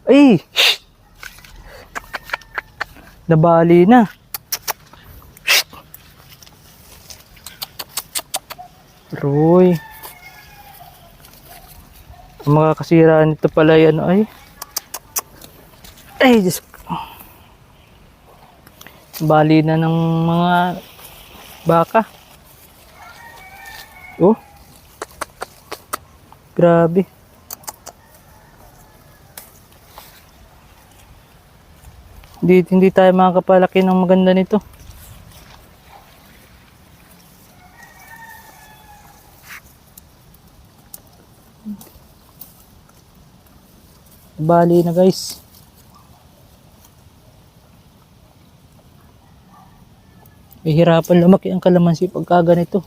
Ay! Nabali na. Roy. Ang makakasira nito pala yan ay. Ay, Diyos ko. Bali na ng mga baka. Oh. Grabe. Hindi tayo makakapalaki ng maganda nito. Bali na guys. Mahirapan lumaki ang kalamansi pagka ganito.